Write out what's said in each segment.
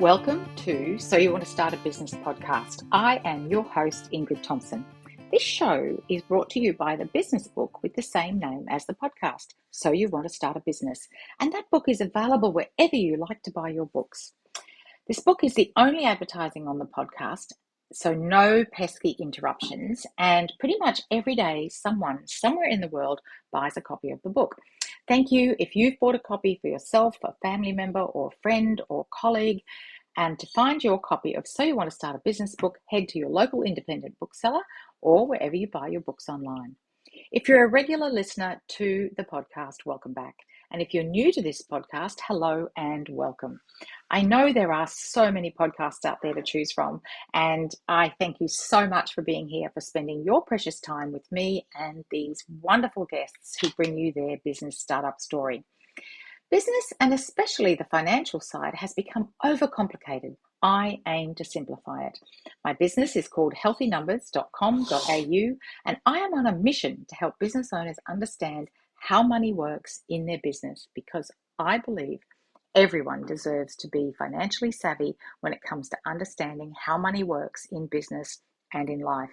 Welcome to So You Want to Start a Business podcast. I am your host, Ingrid Thompson. This show is brought to you by the business book with the same name as the podcast, So You Want to Start a Business. And that book is available wherever you like to buy your books. This book is the only advertising on the podcast, so no pesky interruptions. And pretty much every day, someone somewhere in the world buys a copy of the book. Thank you if you've bought a copy for yourself, a family member, or a friend or colleague. And to find your copy of So You Want to Start a Business book, head to your local independent bookseller or wherever you buy your books online. If you're a regular listener to the podcast, welcome back. And if you're new to this podcast, hello and welcome. I know there are so many podcasts out there to choose from, and I thank you so much for being here, for spending your precious time with me and these wonderful guests who bring you their business startup story. Business, and especially the financial side, has become overcomplicated. I aim to simplify it. My business is called healthynumbers.com.au, and I am on a mission to help business owners understand how money works in their business, because I believe everyone deserves to be financially savvy when it comes to understanding how money works in business and in life.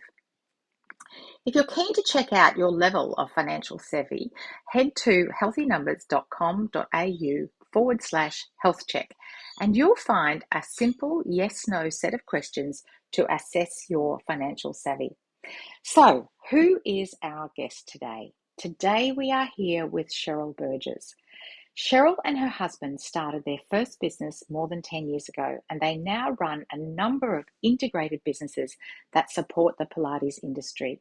If you're keen to check out your level of financial savvy, head to healthynumbers.com.au/health check, and you'll find a simple yes/no set of questions to assess your financial savvy. So, who is our guest today? Today we are here with Cheryl Burgess. Cheryl and her husband started their first business more than 10 years ago, and they now run a number of integrated businesses that support the Pilates industry.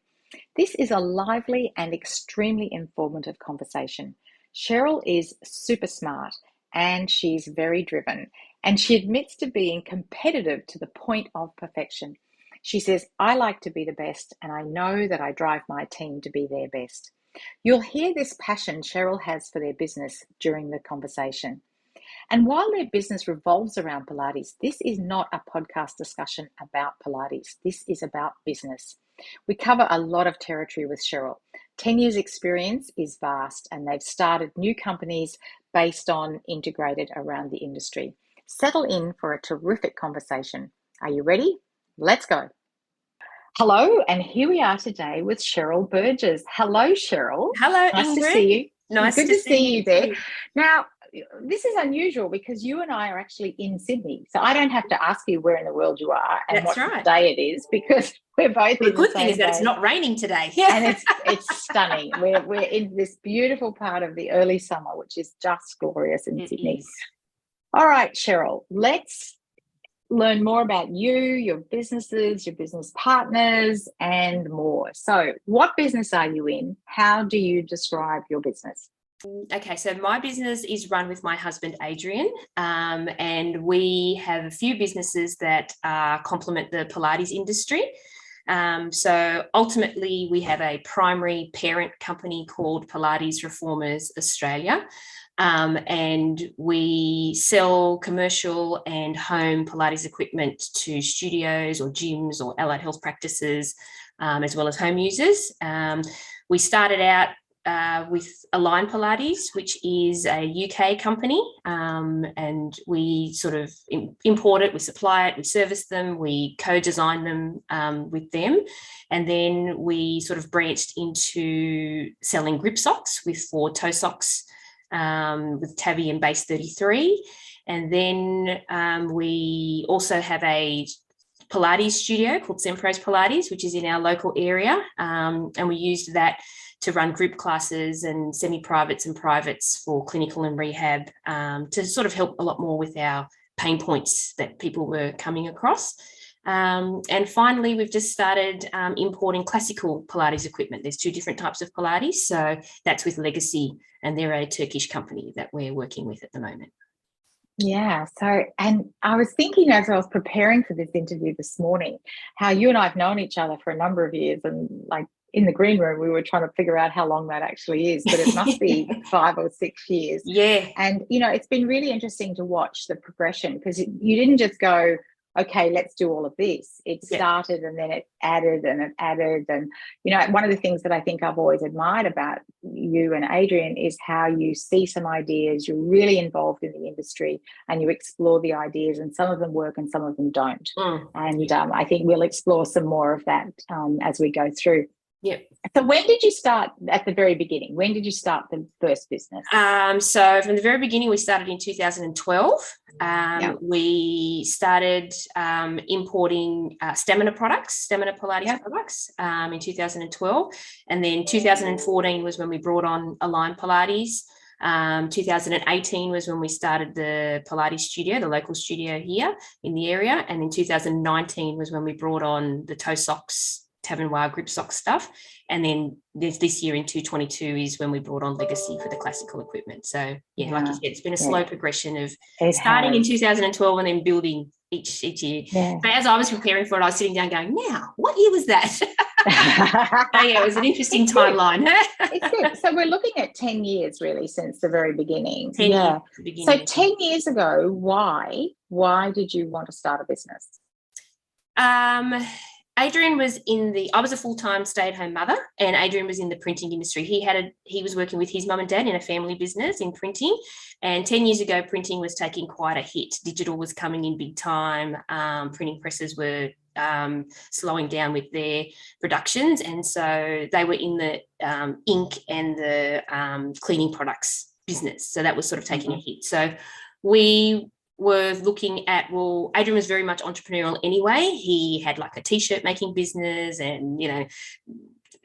This is a lively and extremely informative conversation. Cheryl is super smart and she's very driven, and she admits to being competitive to the point of perfection. She says, I like to be the best, and I know that I drive my team to be their best. You'll hear this passion Cheryl has for their business during the conversation. And while their business revolves around Pilates, this is not a podcast discussion about Pilates. This is about business. We cover a lot of territory with Cheryl. 10 years experience is vast, and they've started new companies based on integrated around the industry. Settle in for a terrific conversation. Are you ready? Let's go. Hello, and here we are today with Cheryl Burgess. Hello, Cheryl. Hello, nice Ingrid. to see you. Nice Good to see you there. too. Now, this is unusual because you and I are actually in Sydney, so I don't have to ask you where in the world you are and That's what right. day it is, because we're both The in the good thing same is that day. it's not raining today. And it's stunning. We're in this beautiful part of the early summer, which is just glorious in It Sydney. is. All right, Cheryl, let's learn more about you, your businesses, your business partners, and more. So, what business are you in? How do you describe your business? Okay, so my business is run with my husband, Adrian, and we have a few businesses that complement the Pilates industry. So ultimately, we have a primary parent company called Pilates Reformers Australia, and we sell commercial and home Pilates equipment to studios or gyms or allied health practices, as well as home users. We started out with Align Pilates, which is a UK company, and we sort of import it, we supply it, we service them, we co-design them with them, and then we sort of branched into selling grip socks with 4 toe socks with Tabby and Base 33, and then we also have a Pilates studio called Semprose Pilates, which is in our local area, and we used that to run group classes and semi-privates and privates for clinical and rehab, to sort of help a lot more with our pain points that people were coming across. And finally, we've just started importing classical Pilates equipment. There's 2 different types of Pilates. So that's with Legacy, and they're a Turkish company that we're working with at the moment. Yeah. So, and I was thinking as I was preparing for this interview this morning, how you and I have known each other for a number of years, and like in the green room, we were trying to figure out how long that actually is, but it must be 5 or 6 years. Yeah. And, you know, it's been really interesting to watch the progression, because you didn't just go, okay, let's do all of this. It started and then it added and it added. And, you know, one of the things that I think I've always admired about you and Adrian is how you see some ideas, you're really involved in the industry and you explore the ideas, and some of them work and some of them don't. And I think we'll explore some more of that as we go through. Yep. So when did you start at the very beginning? When did you start the first business? So from the very beginning, we started in 2012. We started importing stamina Pilates products in 2012. And then 2014 was when we brought on Align Pilates. 2018 was when we started the Pilates studio, the local studio here in the area. And then 2019 was when we brought on the toe socks, Tavern grip sock stuff. And then this year in 2022 is when we brought on Legacy for the classical equipment. So like you said, it's been a slow progression of starting in 2012 and then building each year. But as I was preparing for it, I was sitting down going, now, what year was that? So it was an interesting timeline. It's good. So we're looking at 10 years really since the very beginning. 10 years at the beginning. So 10 years ago, why did you want to start a business? Adrian was I was a full-time stay-at-home mother, and Adrian was in the printing industry. He was working with his mum and dad in a family business in printing. And 10 years ago, printing was taking quite a hit. Digital was coming in big time. Printing presses were slowing down with their productions. And so they were in the ink and the cleaning products business. So that was sort of taking a hit. So we were looking at, Adrian was very much entrepreneurial anyway. He had like a t-shirt making business and,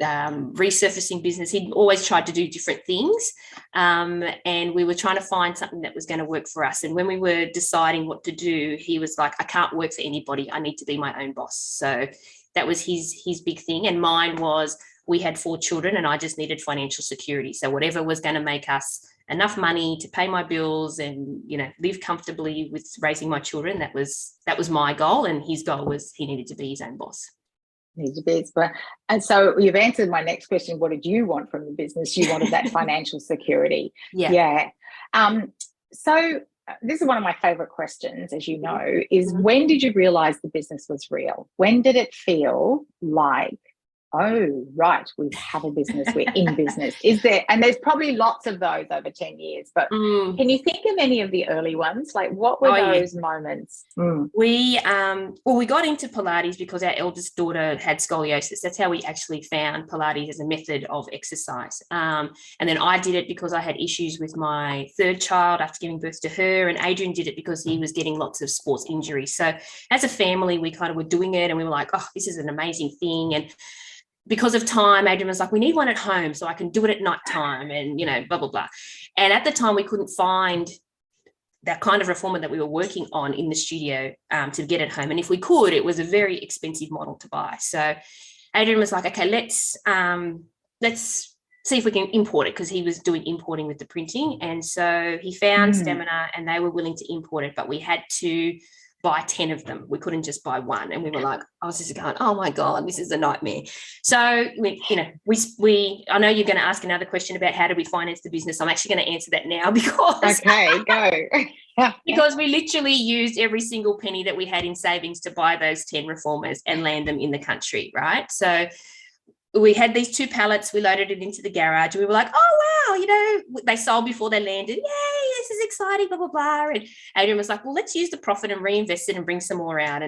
resurfacing business. He'd always tried to do different things. And we were trying to find something that was going to work for us. And when we were deciding what to do, he was like, I can't work for anybody. I need to be my own boss. So that was his big thing. And mine was, we had 4 children and I just needed financial security. So whatever was going to make us enough money to pay my bills and, live comfortably with raising my children, that was my goal. And his goal was he needed to be his own boss. And so you've answered my next question. What did you want from the business? You wanted that financial security. So this is one of my favorite questions, as you know, is when did you realize the business was real? When did it feel like, oh, right, we have a business, we're in business? And there's probably lots of those over 10 years, but can you think of any of the early ones? Like, what were those moments? We got into Pilates because our eldest daughter had scoliosis. That's how we actually found Pilates as a method of exercise. And then I did it because I had issues with my third child after giving birth to her, and Adrian did it because he was getting lots of sports injuries. So as a family, we kind of were doing it and we were like, oh, this is an amazing thing. And because of time, Adrian was like, we need one at home so I can do it at night time and, blah, blah, blah. And at the time, we couldn't find that kind of reformer that we were working on in the studio to get at home. And if we could, it was a very expensive model to buy. So Adrian was like, okay, let's see if we can import it, because he was doing importing with the printing. And so he found Stamina and they were willing to import it, but we had to buy 10 of them. We couldn't just buy one. And we were like, I was just going, oh my God, this is a nightmare. So I know you're going to ask another question about how do we finance the business. I'm actually going to answer that now because because we literally used every single penny that we had in savings to buy those 10 reformers and land them in the country, right? So we had these 2 pallets, we loaded it into the garage, and we were like, oh, wow, they sold before they landed. Yay, this is exciting, blah, blah, blah. And Adrian was like, well, let's use the profit and reinvest it and bring some more out.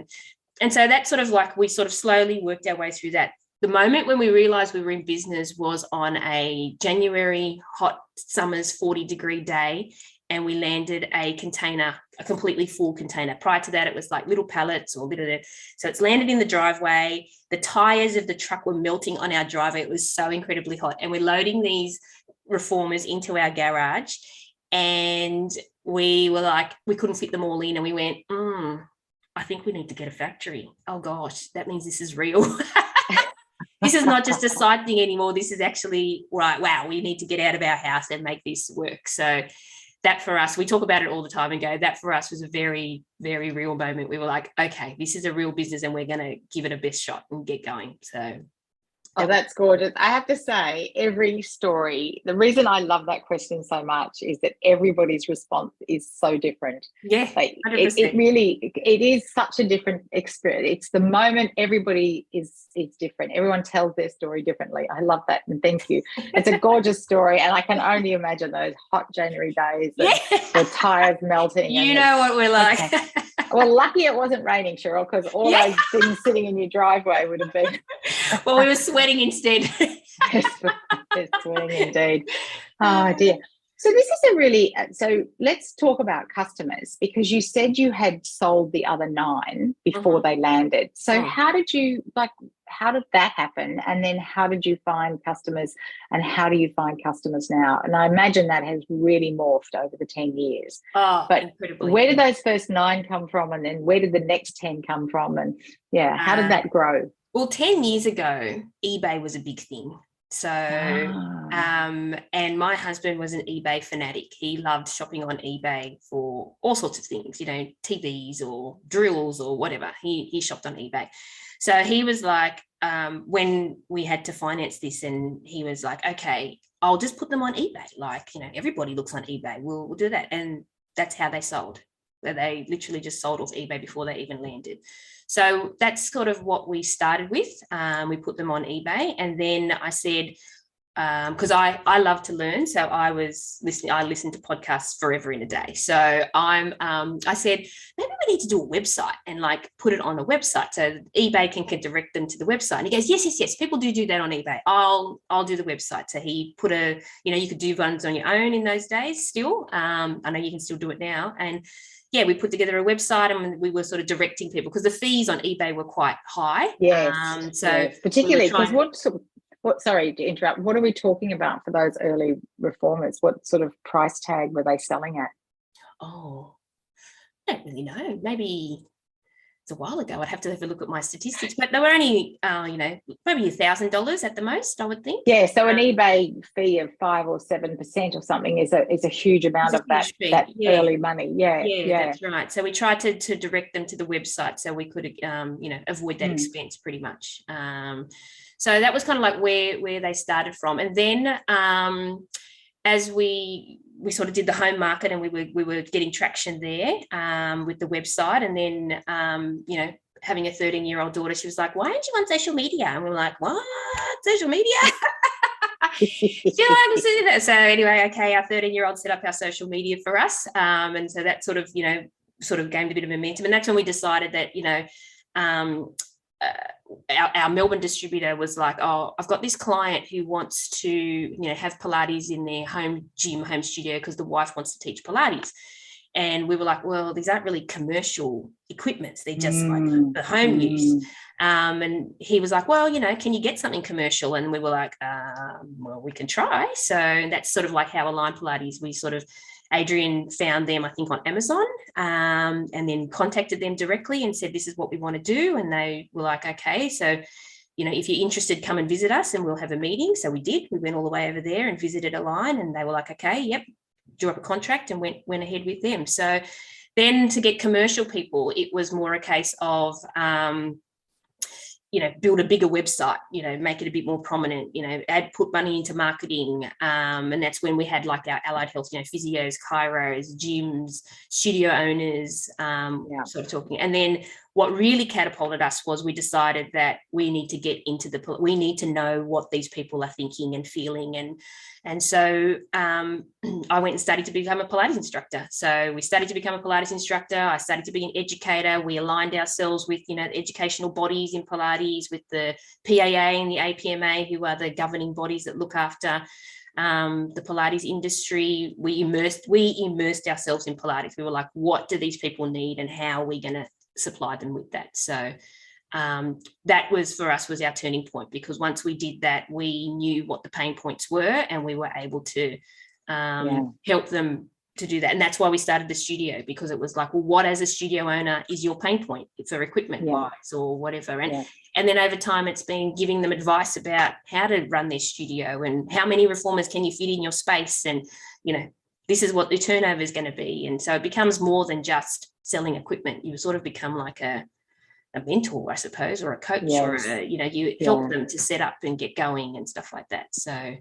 And so that sort of like, we sort of slowly worked our way through that. The moment when we realized we were in business was on a January hot summer's 40-degree day, and we landed a completely full container. Prior to that, it was like little pallets or little. So it's landed in the driveway. The tires of the truck were melting on our driveway. It was so incredibly hot. And we're loading these reformers into our garage. And we were like, we couldn't fit them all in. And we went, I think we need to get a factory. Oh gosh, that means this is real. This is not just a side thing anymore. This is actually, right, wow, we need to get out of our house and make this work. So that for us, we talk about it all the time and go, that for us was a very, very real moment. We were like, okay, this is a real business and we're going to give it a best shot and get going. So Oh, that's gorgeous. I have to say, every story, the reason I love that question so much is that everybody's response is so different. Yeah, Like 100%. it is such a different experience. It's the moment everybody is different. Everyone tells their story differently. I love that. And thank you. It's a gorgeous story. And I can only imagine those hot January days and the tires melting. You know what we're like. Okay. Well, lucky it wasn't raining, Cheryl, because all those things sitting in your driveway would have been. Well, we were sweating instead. Yes, sweating indeed. Oh dear. So this is a really, so let's talk about customers, because you said you had sold the other 9 before they landed. So how did that happen? And then how did you find customers, and how do you find customers now? And I imagine that has really morphed over the 10 years. Oh, but incredibly. Where did those first 9 come from? And then where did the next 10 come from? And how did that grow? Well, 10 years ago, eBay was a big thing. So, and my husband was an eBay fanatic. He loved shopping on eBay for all sorts of things, TVs or drills or whatever. He shopped on eBay. So he was like, when we had to finance this, and he was like, okay, I'll just put them on eBay. Like, everybody looks on eBay. We'll do that. And that's how they sold. They literally just sold off eBay before they even landed. So that's sort of what we started with. We put them on eBay, and then I said, because I love to learn, so I listened to podcasts forever in a day. So I said, maybe we need to do a website and like put it on a website so eBay can direct them to the website. And he goes, yes, people do that on eBay. I'll do the website. So he put you could do ones on your own in those days still. I know you can still do it now. And we put together a website, and we were sort of directing people, because the fees on eBay were quite high. Yes. Particularly because sorry to interrupt. What are we talking about for those early reformers? What sort of price tag were they selling at? Oh, I don't really know. Maybe it's a while ago. I'd have to have a look at my statistics, but they were only, maybe $1,000 at the most, I would think. Yeah. So an eBay fee of 5 or 7% or something is a huge amount of that early money. Yeah, that's right. So we tried to direct them to the website so we could, avoid that expense pretty much. So that was kind of like where they started from. And then as we sort of did the home market, and we were getting traction there with the website. And then, having a 13-year-old daughter, she was like, why aren't you on social media? And we were like, what? Social media? So anyway, okay, our 13-year-old set up our social media for us. And so that sort of gained a bit of momentum. And that's when we decided that, our Melbourne distributor was like, oh, I've got this client who wants to, have Pilates in their home gym, home studio, because the wife wants to teach Pilates. And we were like, well, these aren't really commercial equipments. They're just like the home use. And he was like, well, can you get something commercial? And we were like, well, we can try. So that's sort of like how Align Pilates, Adrian found them, I think, on Amazon, and then contacted them directly and said, this is what we want to do. And they were like, okay, so, if you're interested, come and visit us and we'll have a meeting. So we did. We went all the way over there and visited Align, and they were like, okay, yep, drew up a contract and went ahead with them. So then to get commercial people, it was more a case of, build a bigger website, make it a bit more prominent, put money into marketing. And that's when we had like our allied health, physios, chiros, gyms, studio owners, sort of talking. And then what really catapulted us was we decided that we need to get into we need to know what these people are thinking and feeling. And so I went and studied to become a Pilates instructor. So we studied to become a Pilates instructor. I studied to be an educator. We aligned ourselves with, educational bodies in Pilates, with the PAA and the APMA, who are the governing bodies that look after the Pilates industry. We immersed ourselves in Pilates. We were like, what do these people need, and how are we going to supply them with that? So that was, for us, was our turning point, because once we did that, we knew what the pain points were, and we were able to help them to do that. And that's why we started the studio, because it was like, well, what as a studio owner is your pain point for equipment wise or whatever? And then over time, it's been giving them advice about how to run their studio and how many reformers can you fit in your space, and this is what the turnover is going to be. And so it becomes more than just selling equipment. You sort of become like a a mentor, I suppose, or a coach, or you help them to set up and get going and stuff like that. So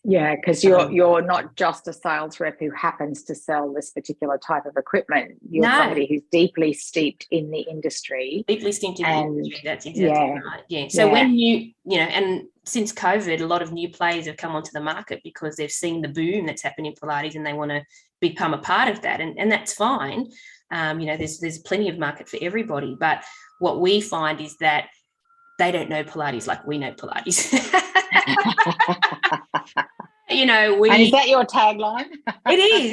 yeah, because you're not just a sales rep who happens to sell this particular type of equipment. You're somebody who's deeply steeped in the industry. That's exactly right. Yeah. So when and since COVID, a lot of new players have come onto the market because they've seen the boom that's happened in Pilates and they want to become a part of that. And that's fine. There's plenty of market for everybody. But what we find is that they don't know Pilates like we know Pilates. And is that your tagline? It is.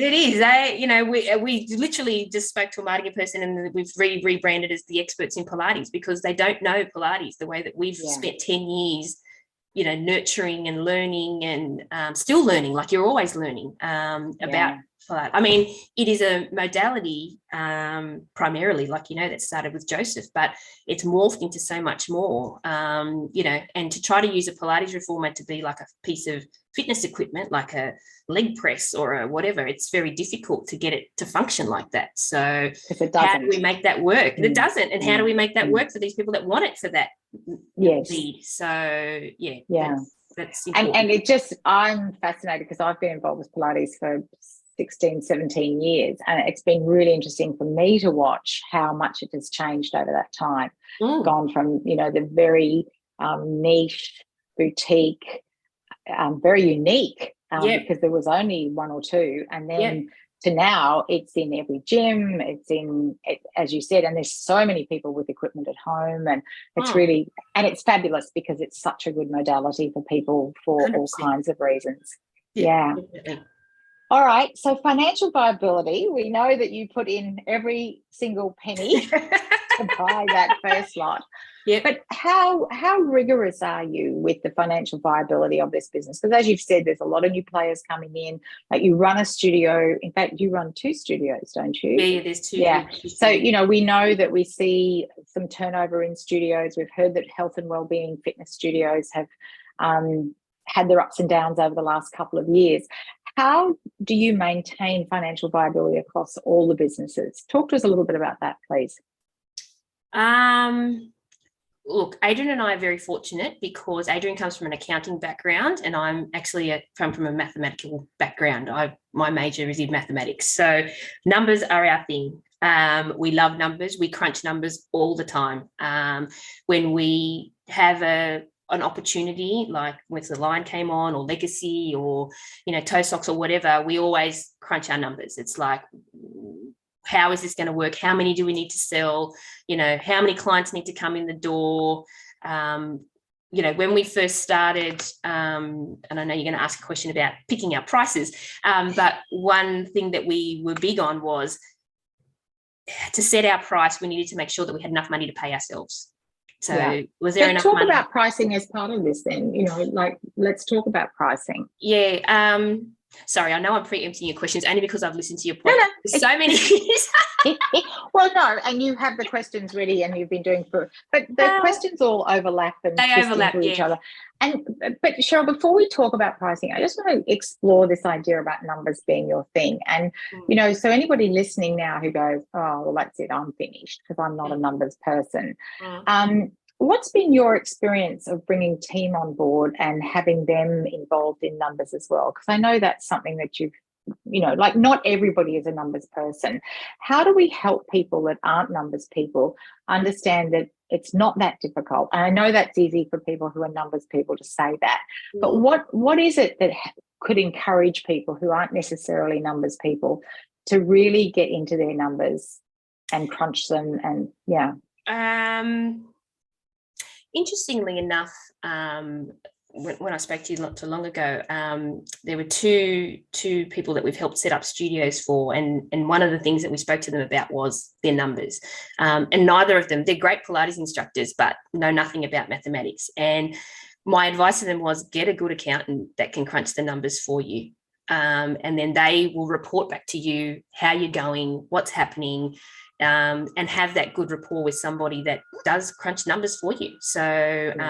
We literally just spoke to a marketing person and we've rebranded as the experts in Pilates because they don't know Pilates the way that we've spent 10 years, nurturing and learning and still learning, like you're always learning about Pilates. I mean, it is a modality primarily, that started with Joseph, but it's morphed into so much more, and to try to use a Pilates reformer to be like a piece of fitness equipment, like a leg press or a whatever, it's very difficult to get it to function like that. So how do we make that work? It doesn't. And how do we make that work for these people that want it for that need? So that's important. And it just, I'm fascinated because I've been involved with Pilates for 16, 17 years. And it's been really interesting for me to watch how much it has changed over that time. Gone from, the very niche, boutique, very unique because there was only one or two. And then to now it's in every gym, as you said, and there's so many people with equipment at home, and it's really, and it's fabulous because it's such a good modality for people for 100%. All kinds of reasons. Definitely. All right, so financial viability, we know that you put in every single penny to buy that first lot. But how rigorous are you with the financial viability of this business? Because as you've said, there's a lot of new players coming in. Like you run a studio. In fact, you run 2 studios, don't you? Yeah, there's 2. Yeah. So, we know that we see some turnover in studios. We've heard that health and wellbeing fitness studios have had their ups and downs over the last couple of years. How do you maintain financial viability across all the businesses? Talk to us a little bit about that, please. Look, Adrian and I are very fortunate because Adrian comes from an accounting background and I'm actually come from a mathematical background. My major is in mathematics. So numbers are our thing. We love numbers. We crunch numbers all the time. When we have an opportunity, like when the line came on or legacy or, toe socks or whatever, we always crunch our numbers. It's like, how is this going to work? How many do we need to sell? How many clients need to come in the door? When we first started, and I know you're going to ask a question about picking our prices, but one thing that we were big on was to set our price, we needed to make sure that we had enough money to pay ourselves. So was there enough money? Talk about pricing as part of this then, let's talk about pricing. Yeah. Sorry, I know I'm preempting your questions only because I've listened to your podcast for so many years. Well, no, and you have the questions ready and you've been doing but the questions all overlap and into each other. But Cheryl, before we talk about pricing, I just want to explore this idea about numbers being your thing. And, so anybody listening now who goes, oh, well, that's it, I'm finished because I'm not a numbers person. What's been your experience of bringing team on board and having them involved in numbers as well? Because I know that's something that you've, not everybody is a numbers person. How do we help people that aren't numbers people understand that it's not that difficult? And I know that's easy for people who are numbers people to say that. But what is it that could encourage people who aren't necessarily numbers people to really get into their numbers and crunch them? And interestingly enough, when I spoke to you not too long ago, there were two people that we've helped set up studios for, and one of the things that we spoke to them about was their numbers. And neither of them, they're great Pilates instructors, but know nothing about mathematics. And my advice to them was get a good accountant that can crunch the numbers for you. And then they will report back to you how you're going, what's happening, and have that good rapport with somebody that does crunch numbers for you. So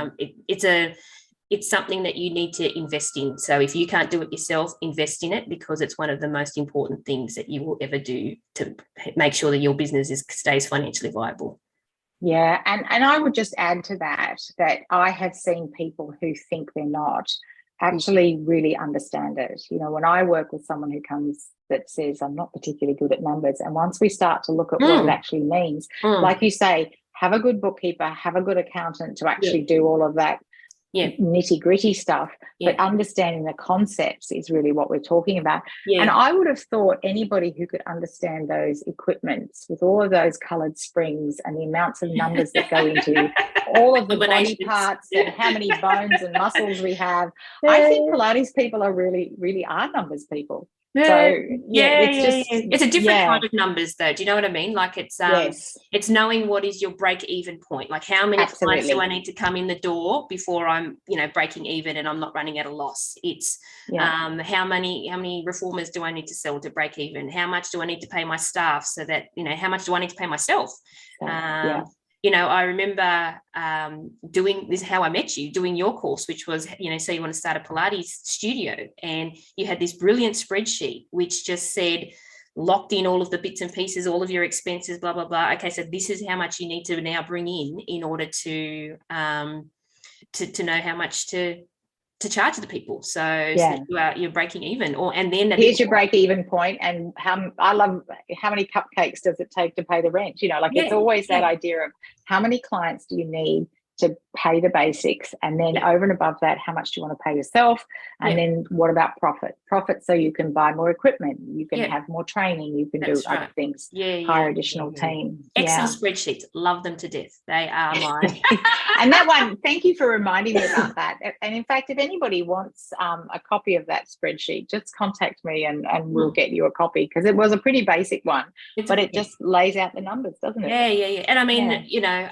it's something that you need to invest in. So if you can't do it yourself, invest in it because it's one of the most important things that you will ever do to make sure that your business stays financially viable. Yeah, and I would just add to that I have seen people who think they're not actually really understand it. You know, when I work with someone who comes that says, I'm not particularly good at numbers, and once we start to look at what it actually means, like you say, have a good bookkeeper, have a good accountant to actually do all of that nitty-gritty stuff, but understanding the concepts is really what we're talking about. And I would have thought anybody who could understand those equipments with all of those colored springs and the amounts of numbers that go into all of the body parts and how many bones and muscles we have, I think Pilates people are really are numbers people. So it's a different kind of numbers, though. Do you know what I mean? Like it's knowing what is your break even point. Like how many clients do I need to come in the door before I'm, you know, breaking even and I'm not running at a loss? It's how many reformers do I need to sell to break even? How much do I need to pay my staff so that, you know, how much do I need to pay myself? You know, I remember doing this, how I met you, doing your course, which was, you know, so you want to start a Pilates studio, and you had this brilliant spreadsheet which just said, locked in all of the bits and pieces, all of your expenses, blah, blah, blah. Okay, so this is how much you need to now bring in order to know how much to charge the people. So you're breaking even, and then here's your break even point, and I love how many cupcakes does it take to pay the rent? You know, like it's always that idea of how many clients do you need to pay the basics, and then over and above that, how much do you want to pay yourself, and then what about profit so you can buy more equipment, you can have more training, you can do other things, hire additional team. Excel spreadsheets, love them to death. They are mine. And that one, thank you for reminding me about that. And in fact, if anybody wants a copy of that spreadsheet, just contact me and we'll get you a copy, because it was a pretty basic one, but it just lays out the numbers, doesn't it? Yeah. And I mean, you know,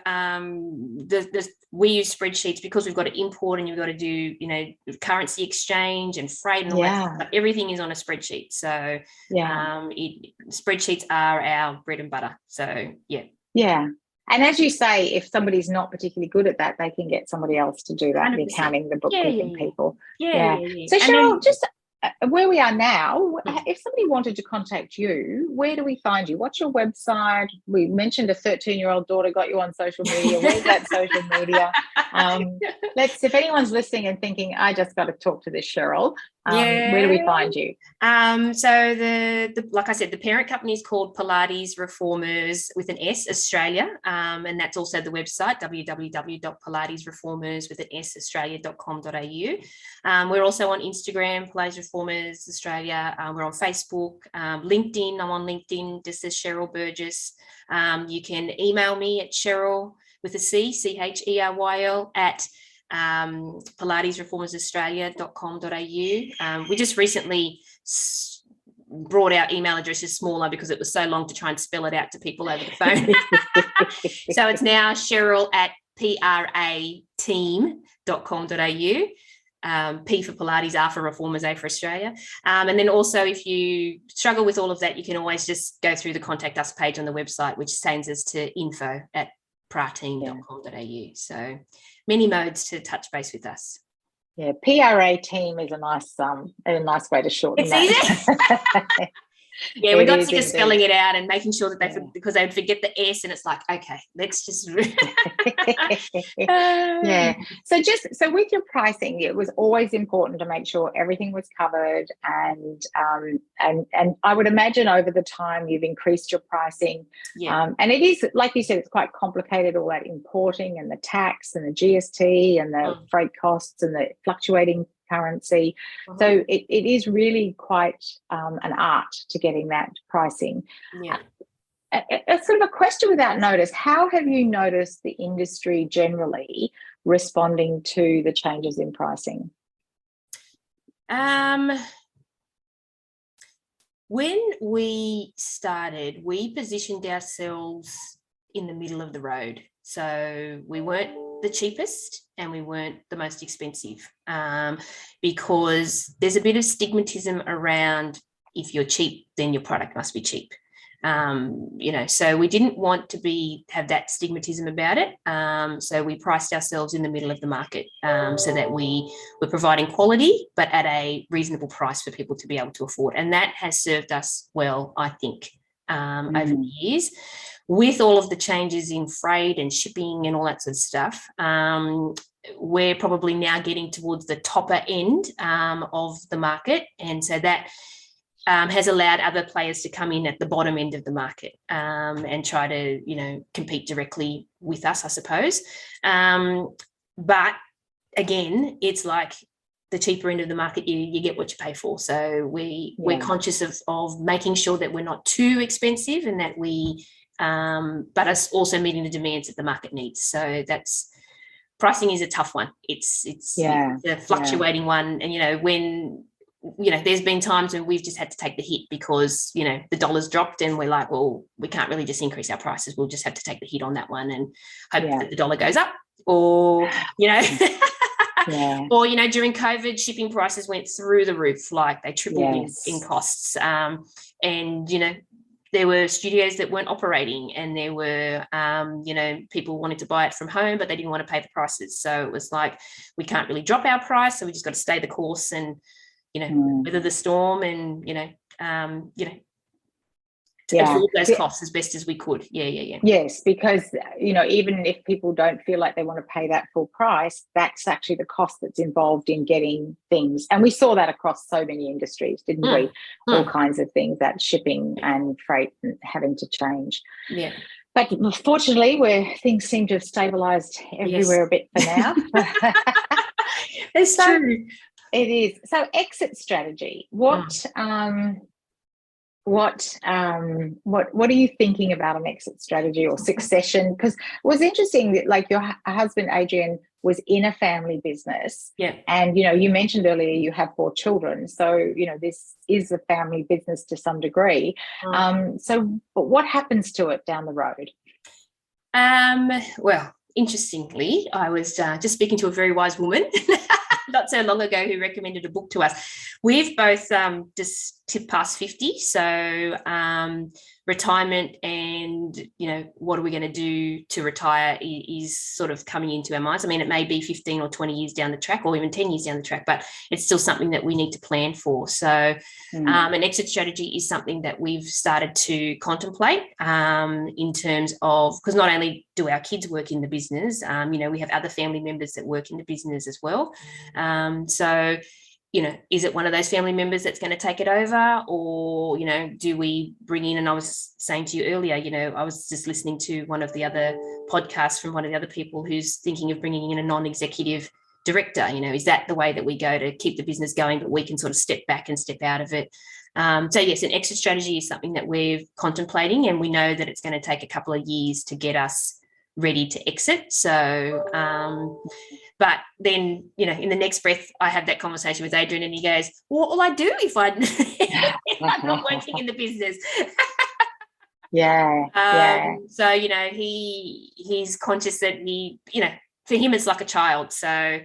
we use spreadsheets because we've got to import and you've got to do, you know, currency exchange and freight and all that stuff. Everything is on a spreadsheet. So spreadsheets are our bread and butter. So yeah. And as you say, if somebody's not particularly good at that, they can get somebody else to do that, 100%. The accounting, the bookkeeping people. So Cheryl, just where we are now, if somebody wanted to contact you, where do we find you? What's your website? We mentioned a 13-year-old daughter got you on social media. Where's that social media? If anyone's listening and thinking, I just got to talk to this Cheryl, where do we find you? So the like I said, the parent company is called Pilates Reformers with an S Australia, and that's also the website www.pilatesreformers with an S Australia.com.au. We're also on Instagram, Pilates Reformers Australia. We're on Facebook, LinkedIn. I'm on LinkedIn just as Cheryl Burgess. You can email me at Cheryl with a C, CHERYL at pilatesreformersaustralia.com.au. We just recently brought our email addresses smaller because it was so long to try and spell it out to people over the phone. So it's now Cheryl at prateam.com.au. P for Pilates, R for Reformers, A for Australia. And then also, if you struggle with all of that, you can always just go through the contact us page on the website, which sends us to info@prateam.com.au. So many modes to touch base with us. Yeah, PRA team is a nice way to shorten that. Yeah, we got sick of spelling it out and making sure that because they would forget the S, and it's like, okay, let's just. So with your pricing, it was always important to make sure everything was covered, and I would imagine over the time you've increased your pricing, and it is, like you said, it's quite complicated, all that importing and the tax and the GST and the freight costs and the fluctuating currency. So it is really quite an art to getting that pricing. It's sort of a question without notice. How have you noticed the industry generally responding to the changes in pricing? When we started, we positioned ourselves in the middle of the road. So we weren't the cheapest and we weren't the most expensive, because there's a bit of stigmatism around, if you're cheap, then your product must be cheap. So we didn't want to have that stigmatism about it. So we priced ourselves in the middle of the market, so that we were providing quality, but at a reasonable price for people to be able to afford. And that has served us well, I think. over the years. With all of the changes in freight and shipping and all that sort of stuff, we're probably now getting towards the topper end of the market. And so that has allowed other players to come in at the bottom end of the market and try to, compete directly with us, I suppose. But again, it's like the cheaper end of the market, you get what you pay for. So we're conscious of making sure that we're not too expensive and that but us also meeting the demands that the market needs. So pricing is a tough one. It's a fluctuating one. And, when, there's been times when we've just had to take the hit because, the dollar's dropped and we're like, well, we can't really just increase our prices. We'll just have to take the hit on that one and hope that the dollar goes up or, or, during COVID, shipping prices went through the roof, like they tripled in costs. And, there were studios that weren't operating and there were, people wanted to buy it from home, but they didn't want to pay the prices. So it was like, we can't really drop our price. So we just got to stay the course and, weather the storm and, absorb those costs as best as we could. Yes, because, even if people don't feel like they want to pay that full price, that's actually the cost that's involved in getting things. And we saw that across so many industries, didn't we? All kinds of things, that shipping and freight and having to change. Yeah. But fortunately, where things seem to have stabilised everywhere a bit for now. It's true. It is. So exit strategy. What are you thinking about an exit strategy or succession? Because it was interesting that, like, your husband Adrian was in a family business, and you mentioned earlier you have 4 children, so this is a family business to some degree. But what happens to it down the road? Well, interestingly, I was just speaking to a very wise woman not so long ago who recommended a book to us. We've both just tipped past 50, so retirement and what are we going to do to retire is sort of coming into our minds. I mean, it may be 15 or 20 years down the track or even 10 years down the track, but it's still something that we need to plan for. So an exit strategy is something that we've started to contemplate in terms of, because not only do our kids work in the business, we have other family members that work in the business as well. So is it one of those family members that's going to take it over, or, do we bring in, and I was saying to you earlier, I was just listening to one of the other podcasts from one of the other people who's thinking of bringing in a non-executive director. Is that the way that we go to keep the business going, but we can sort of step back and step out of it? So yes, an exit strategy is something that we're contemplating, and we know that it's going to take a couple of years to get us ready to exit. So but then in the next breath I have that conversation with Adrian and he goes, what will I do if I'm not working in the business? So he's conscious that for him it's like a child, so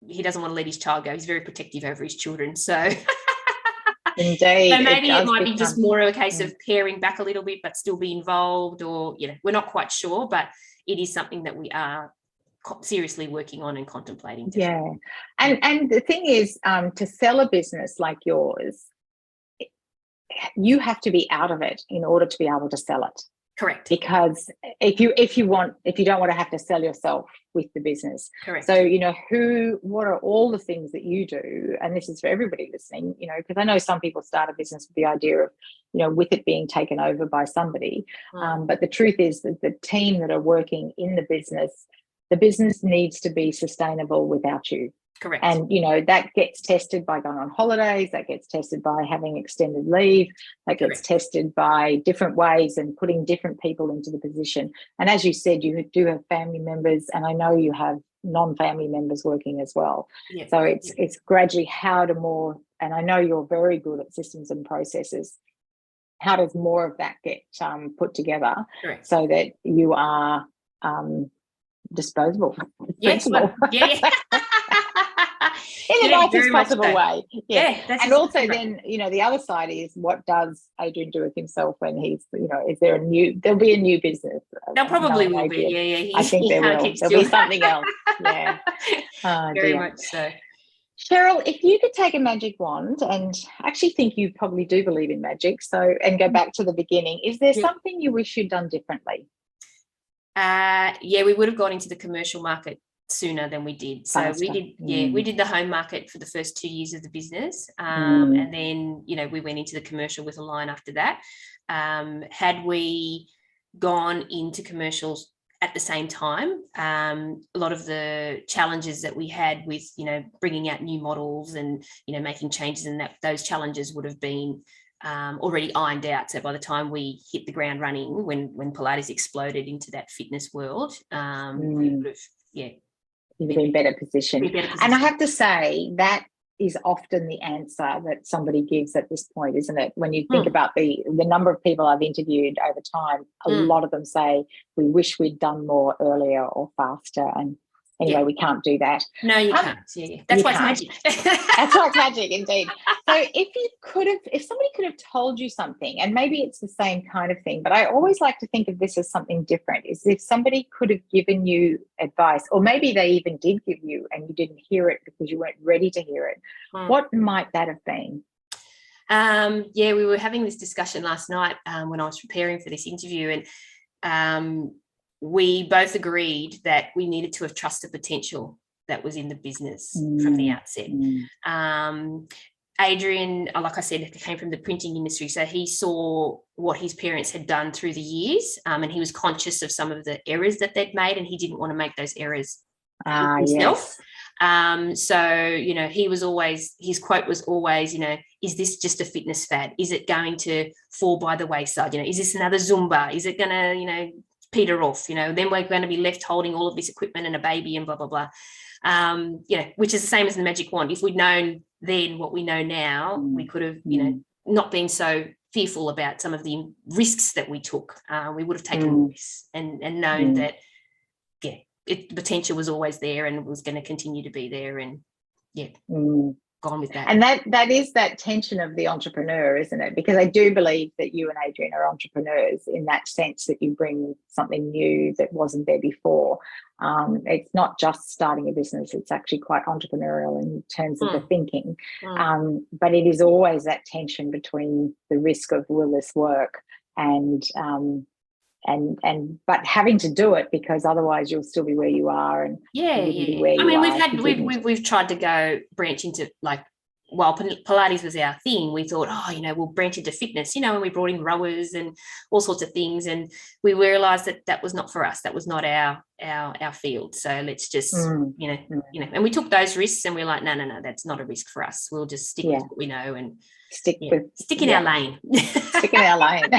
he doesn't want to let his child go. He's very protective over his children, so indeed. So maybe it might be just more of a case of paring back a little bit, but still be involved, or we're not quite sure, but it is something that we are seriously working on and contemplating. And the thing is, to sell a business like yours, you have to be out of it in order to be able to sell it. Correct. Because if you don't want to have to sell yourself with the business. Correct. So, what are all the things that you do? And this is for everybody listening, because I know some people start a business with the idea of, with it being taken over by somebody. But the truth is that the team that are working in the business needs to be sustainable without you. Correct. And, that gets tested by going on holidays, that gets tested by having extended leave, that gets tested by different ways and putting different people into the position. And as you said, you do have family members, and I know you have non-family members working as well. Yep. So it's gradually how to more, and I know you're very good at systems and processes, how does more of that get put together so that you are disposable? Yes, in the nicest possible way. And also then, the other side is, what does Adrian do with himself when he's, there'll be a new business. There probably will be. I think there will. There'll be something else. Very much so. Cheryl, if you could take a magic wand, and I actually think you probably do believe in magic, and go back to the beginning, is there something you wish you'd done differently? Yeah, we would have gone into the commercial market sooner than we did. So Faster. we did the home market for the first 2 years of the business. And then, we went into the commercial with a line after that. Had we gone into commercials at the same time, a lot of the challenges that we had with, bringing out new models and, making changes in that, those challenges would have been already ironed out. So by the time we hit the ground running, when Pilates exploded into that fitness world, we would have, you'd be in better position. And I have to say that is often the answer that somebody gives at this point, isn't it? When you think about the number of people I've interviewed over time, a lot of them say, we wish we'd done more earlier or faster. And anyway, we can't do that. No, you can't. Yeah. That's why it's magic. That's why it's magic, indeed. So if somebody could have told you something, and maybe it's the same kind of thing, but I always like to think of this as something different, is if somebody could have given you advice, or maybe they even did give you and you didn't hear it because you weren't ready to hear it, what might that have been? We were having this discussion last night when I was preparing for this interview, and we both agreed that we needed to have trusted potential that was in the business from the outset. Adrian, like I said, came from the printing industry, so he saw what his parents had done through the years, and he was conscious of some of the errors that they'd made, and he didn't want to make those errors himself. So, he was always, his quote was always, is this just a fitness fad? Is it going to fall by the wayside? Is this another Zumba? Is it going to, peter off? Then we're going to be left holding all of this equipment and a baby and blah, blah, blah. Which is the same as the magic wand. If we'd known then what we know now, we could have, not been so fearful about some of the risks that we took. We would have taken risks and known that, the potential was always there and was going to continue to be there, and gone with that. And that is that tension of the entrepreneur, isn't it? Because I do believe that you and Adrian are entrepreneurs in that sense, that you bring something new that wasn't there before. It's not just starting a business, it's actually quite entrepreneurial in terms of the thinking. But it is always that tension between the risk of, will this work, and but having to do it, because otherwise you'll still be where you are. And we've tried to branch into, like, while Pilates was our thing, we thought, we'll branch into fitness, and we brought in rowers and all sorts of things, and we realized that was not for us. That was not our field. So let's just, and we took those risks, and we're like, no, that's not a risk for us. We'll just stick with what we know and stick in our lane. Stick in our lane.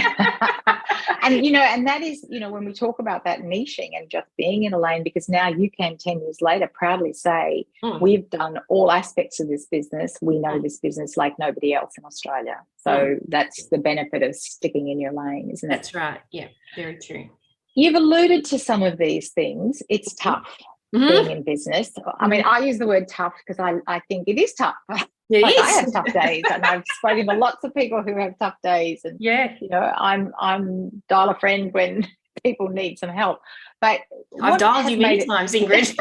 And that is, when we talk about that niching and just being in a lane, because now you can 10 years later proudly say, we've done all aspects of this business. We know this business like nobody else in Australia. So that's the benefit of sticking in your lane, isn't it? That's right. Yeah, very true. You've alluded to some of these things. It's tough being in business. I mean, I use the word tough because I think it is tough. I have tough days, and I've spoken to lots of people who have tough days, and I'm dial a friend when people need some help. But I've dialed you many times, Ingrid.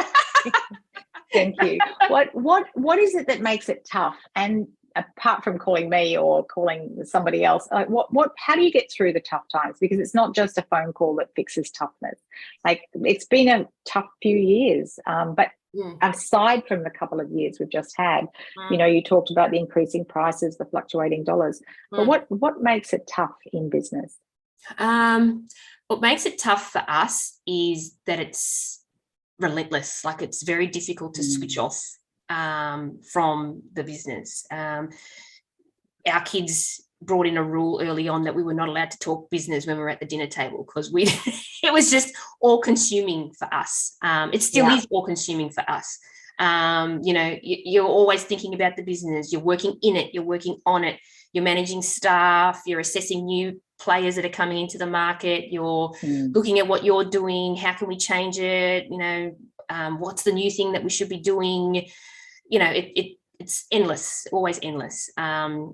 Thank you. What is it that makes it tough? And apart from calling me or calling somebody else, how do you get through the tough times? Because it's not just a phone call that fixes toughness. Like, it's been a tough few years, but aside from the couple of years we've just had, you talked about the increasing prices, the fluctuating dollars. But what makes it tough in business? What makes it tough for us is that it's relentless. Like, it's very difficult to switch off from the business. Our kids brought in a rule early on that we were not allowed to talk business when we were at the dinner table, because it was just all consuming for us. It still is all consuming for us. You're always thinking about the business, you're working in it, you're working on it, you're managing staff, you're assessing new players that are coming into the market, you're looking at what you're doing, how can we change it, what's the new thing that we should be doing. It's endless, always endless.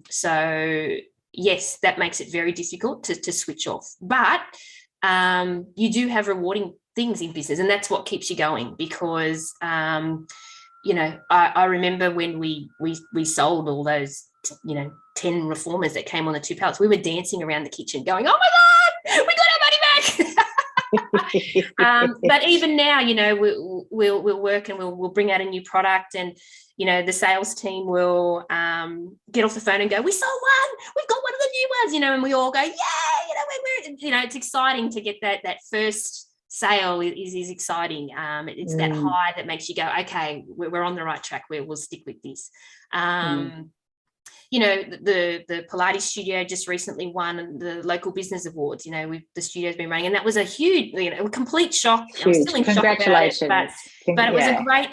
So yes, that makes it very difficult to switch off. But you do have rewarding things in business, and that's what keeps you going, because I remember when we sold all those, 10 reformers that came on the 2 pallets, we were dancing around the kitchen going, oh my God, we got our money back. But even now, we'll work and we'll bring out a new product, and the sales team will get off the phone and go, we sold one, we've got one of the new ones, and we all go, we're it's exciting to get that first sale is exciting. It's that high that makes you go, okay, we're on the right track, we'll stick with this. The Pilates studio just recently won the local business awards. The studio's been running, and that was a huge, a complete shock. Huge. I'm still in Congratulations. shock about it, but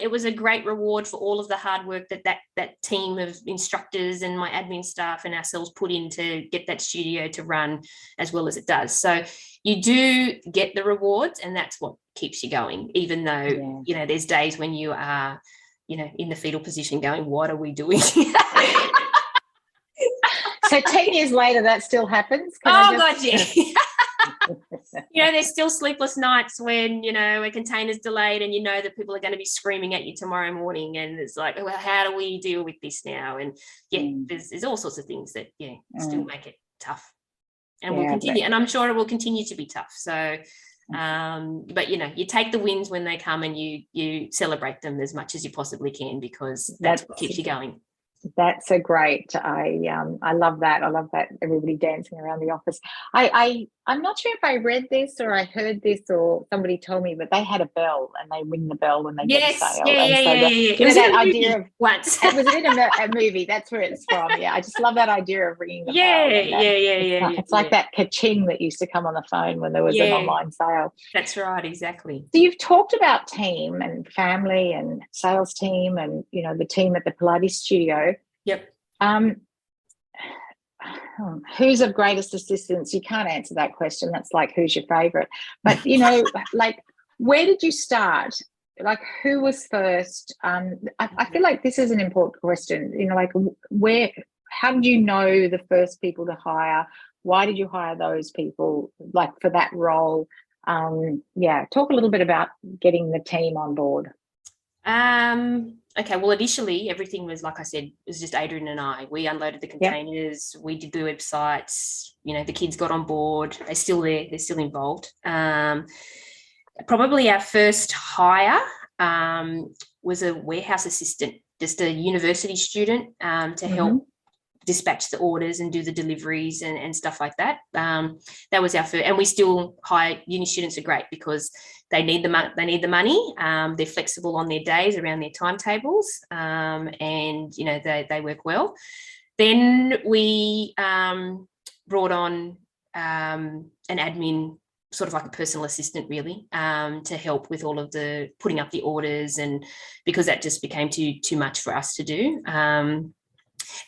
it was a great reward for all of the hard work that team of instructors and my admin staff and ourselves put in to get that studio to run as well as it does. So you do get the rewards, and that's what keeps you going, even though there's days when you are in the fetal position going, what are we doing? So 10 years later, that still happens? God, yeah. There's still sleepless nights when, a container's delayed and that people are going to be screaming at you tomorrow morning. And it's like, well, how do we deal with this now? And there's all sorts of things that, still make it tough. And we'll continue. And I'm sure it will continue to be tough. So, but, you take the wins when they come, and you celebrate them as much as you possibly can, because that's what keeps you going. That's a great. I love that. I love that, everybody dancing around the office. I'm not sure if I read this or I heard this or somebody told me, but they had a bell and they ring the bell when they get a sale. It was that idea of once. It was in a movie. That's where it's from. Yeah, I just love that idea of ringing the bell. It's like that ka-ching that used to come on the phone when there was an online sale. That's right, exactly. So you've talked about team and family and sales team and the team at the Pilates studio. Yep. Who's of greatest assistance? You can't answer that question. That's like, who's your favorite? But like, where did you start? Like, who was first? I feel like this is an important question. Like, how did you know the first people to hire? Why did you hire those people, like, for that role? Talk a little bit about getting the team on board. Okay, well, initially everything was, like I said, it was just Adrian and I. We unloaded the containers, we did the websites, the kids got on board. They're still there, they're still involved. Probably our first hire was a warehouse assistant, just a university student, to help dispatch the orders and do the deliveries and stuff like that. That was our first, and we still hire. Uni students are great because they need the money. They're flexible on their days around their timetables, and they work well. Then we brought on an admin, sort of like a personal assistant, really, to help with all of the putting up the orders, and because that just became too much for us to do.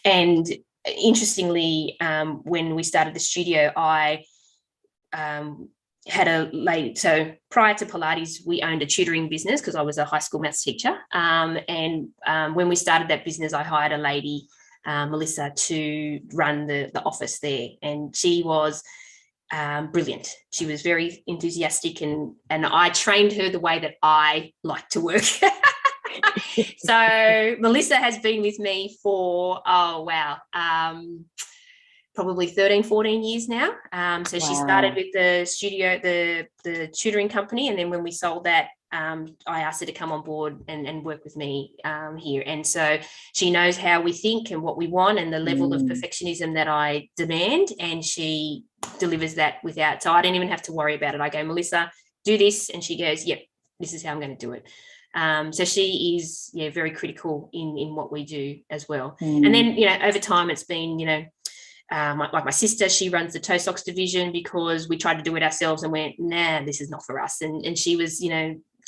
And interestingly, when we started the studio, I had a lady. So prior to Pilates, we owned a tutoring business because I was a high school maths teacher. And when we started that business, I hired a lady, Melissa, to run the office there. And she was brilliant. She was very enthusiastic, and I trained her the way that I like to work. So Melissa has been with me for, probably 13, 14 years now. So she started with the studio, the tutoring company. And then when we sold that, I asked her to come on board and work with me here. And so she knows how we think and what we want and the level of perfectionism that I demand. And she delivers that without, so I don't even have to worry about it. I go, Melissa, do this. And she goes, yep, this is how I'm going to do it. So she is, very critical in what we do as well. And then, over time it's been, like my sister, she runs the toe socks division because we tried to do it ourselves and went, nah, this is not for us. And she was,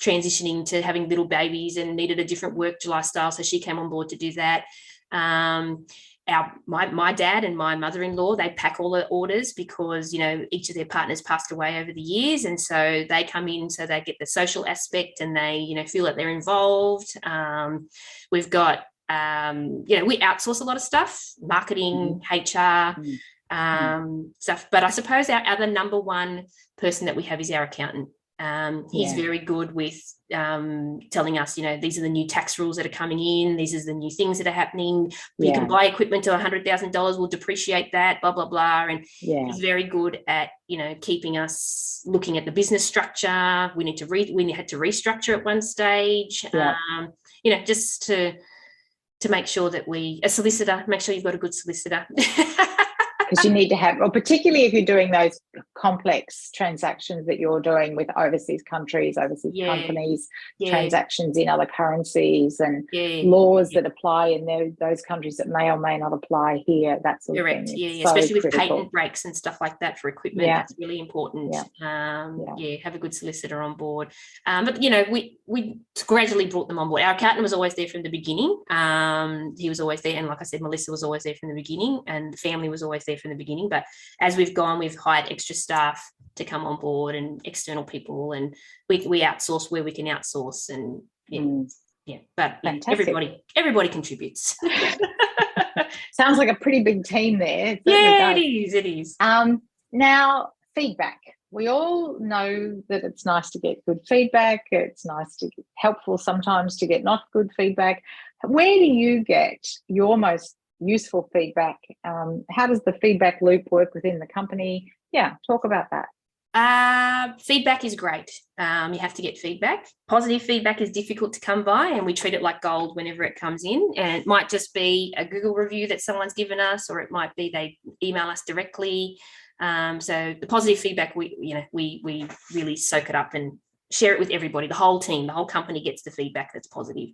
transitioning to having little babies and needed a different work lifestyle. So she came on board to do that. My dad and my mother-in-law, they pack all the orders because, each of their partners passed away over the years. And so they come in, so they get the social aspect and they, feel that they're involved. We've got, we outsource a lot of stuff, marketing, HR, stuff. But I suppose our other number one person that we have is our accountant. He's very good with telling us, these are the new tax rules that are coming in. These are the new things that are happening. You can buy equipment to $100,000. We'll depreciate that, blah, blah, blah. And he's very good at, keeping us looking at the business structure. We had to restructure at one stage, just to make sure that a solicitor, make sure you've got a good solicitor. Because you need to have, or particularly if you're doing those complex transactions that you're doing with overseas countries, overseas companies, transactions in other currencies, and laws that apply in those countries that may or may not apply here, that sort of thing. So especially with patent breaks and stuff like that for equipment, that's really important. Have a good solicitor on board. But we gradually brought them on board. Our accountant was always there from the beginning. He was always there, and like I said, Melissa was always there from the beginning, and the family was always there from the beginning. But as we've gone, we've hired extra staff to come on board and external people, and we outsource where we can outsource, and but everybody contributes. Sounds like a pretty big team there. It is. Now, feedback. We all know that it's nice to get good feedback. It's nice to get helpful sometimes to get not good feedback. Where do you get your most useful feedback? How does the feedback loop work within the company? Talk about that. Feedback is great. You have to get feedback. Positive feedback is difficult to come by, and we treat it like gold whenever it comes in. And it might just be a Google review that someone's given us, or it might be they email us directly. So the positive feedback, we really soak it up and share it with everybody. The whole team, the whole company gets the feedback that's positive.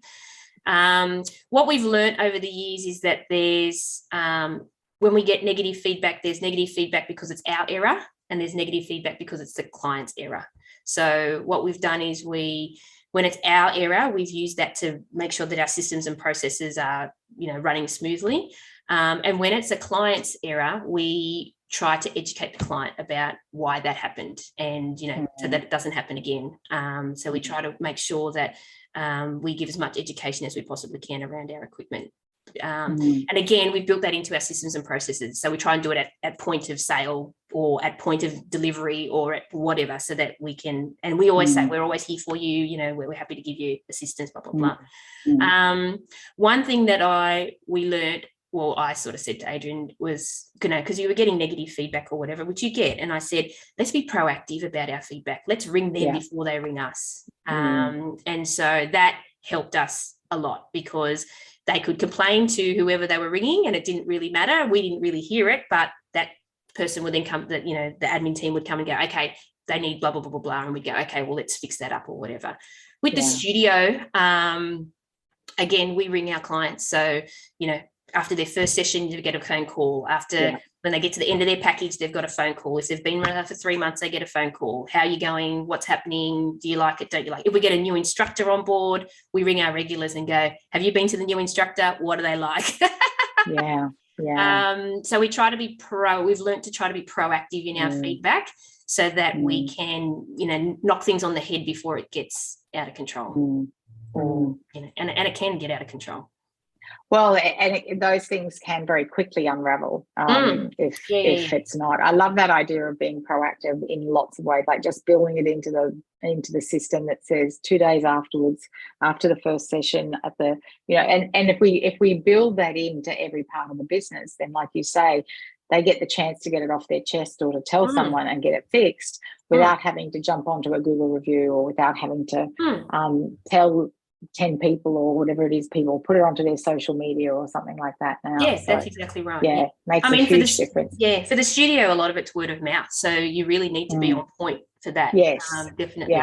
What we've learned over the years is that there's when we get negative feedback, there's negative feedback because it's our error, and there's negative feedback because it's the client's error. So what we've done is when it's our error, we've used that to make sure that our systems and processes are running smoothly. And when it's a client's error, we try to educate the client about why that happened, and so that it doesn't happen again. So we try to make sure that we give as much education as we possibly can around our equipment. And again, we've built that into our systems and processes. So we try and do it at point of sale, or at point of delivery, or at whatever, so that we can, and we always say, we're always here for you, we're happy to give you assistance, blah, blah, blah. One thing that we learned, well, I sort of said to Adrian was, because you were getting negative feedback or whatever, which you get. And I said, let's be proactive about our feedback. Let's ring them before they ring us. And so that helped us a lot, because they could complain to whoever they were ringing, and it didn't really matter. We didn't really hear it, but that person would then come, the admin team would come and go, okay, they need blah, blah, blah, blah, blah. And we go, okay, well, let's fix that up or whatever. With the studio, again, we ring our clients. So, after their first session, you get a phone call. When they get to the end of their package, they've got a phone call. If they've been with us for 3 months, they get a phone call. How are you going? What's happening? Do you like it? Don't you like it? If we get a new instructor on board, we ring our regulars and go, have you been to the new instructor? What do they like? So we try to be we've learned to try to be proactive in our feedback, so that we can, knock things on the head before it gets out of control. And it can get out of control. Well, and those things can very quickly unravel if it's not. I love that idea of being proactive in lots of ways, like just building it into the system that says 2 days afterwards, after the first session, at the and if we build that into every part of the business, then, like you say, they get the chance to get it off their chest, or to tell someone and get it fixed without having to jump onto a Google review, or without having to tell 10 people or whatever it is, people put it onto their social media or something like that now. Yes, that's exactly right. Makes a huge difference. For the studio, a lot of it's word of mouth, so you really need to be on point for that. Definitely.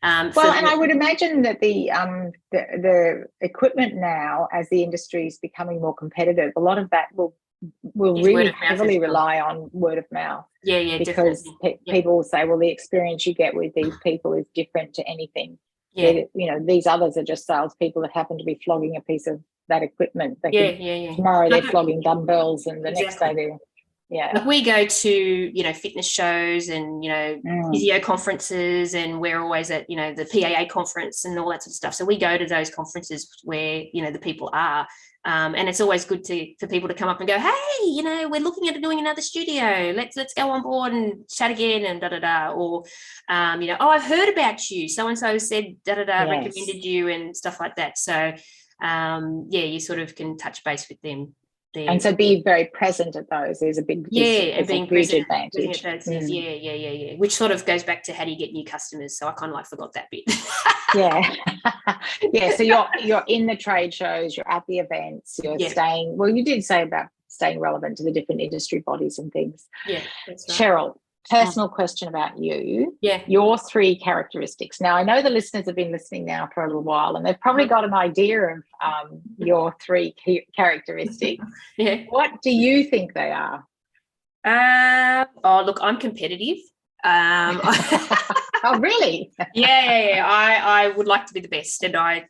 And I would imagine that the equipment now, as the industry is becoming more competitive, a lot of that will really heavily rely on word of mouth. Because people will say, well, the experience you get with these people is different to anything. These others are just salespeople that happen to be flogging a piece of that equipment. Tomorrow they're flogging dumbbells, and the next day they're Yeah. Like we go to, fitness shows and, physio conferences, and we're always at, the PAA conference and all that sort of stuff. So we go to those conferences where, the people are. And it's always good for people to come up and go, hey, we're looking at doing another studio. Let's go on board and chat again and da-da-da. Or, oh, I've heard about you. So-and-so said da-da-da, Yes. recommended you and stuff like that. So, you sort of can touch base with them there. And so be very present at those is a big and being present advantage. at those yeah. Which sort of goes back to how do you get new customers. So I kind of like forgot that bit. Yeah. So you're in the trade shows, you're at the events, you're staying. Well, you did say about staying relevant to the different industry bodies and things. Yeah, that's right. Cheryl, personal question about you. Yeah. Your 3 characteristics. Now, I know the listeners have been listening now for a little while, and they've probably got an idea of your 3 key characteristics. Yeah. What do you think they are? Look, I'm competitive. Oh, really? Yeah. I would like to be the best, and I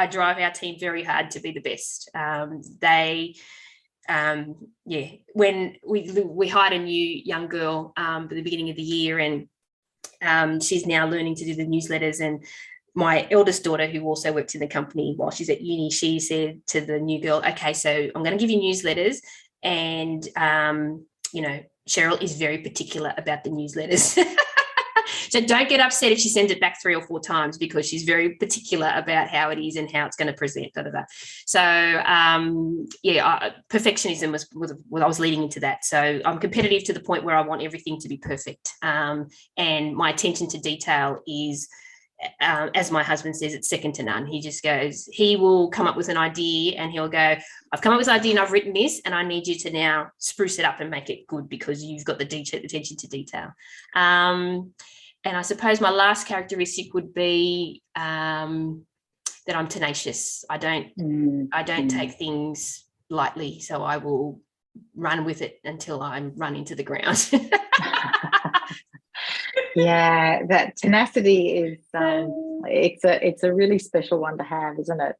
drive our team very hard to be the best. When we hired a new young girl at the beginning of the year, and she's now learning to do the newsletters, and my eldest daughter, who also works in the company while she's at uni, she said to the new girl, okay, so I'm going to give you newsletters, and Cheryl is very particular about the newsletters. So don't get upset if she sends it back 3 or 4 times, because she's very particular about how it is and how it's going to present. So, perfectionism was what I was leading into that. So I'm competitive to the point where I want everything to be perfect. And my attention to detail is, as my husband says, it's second to none. He will come up with an idea and he'll go, I've come up with an idea and I've written this, and I need you to now spruce it up and make it good because you've got the attention to detail. And I suppose my last characteristic would be that I'm tenacious. I don't take things lightly, so I will run with it until I'm run into the ground. Yeah, that tenacity is it's a really special one to have, isn't it?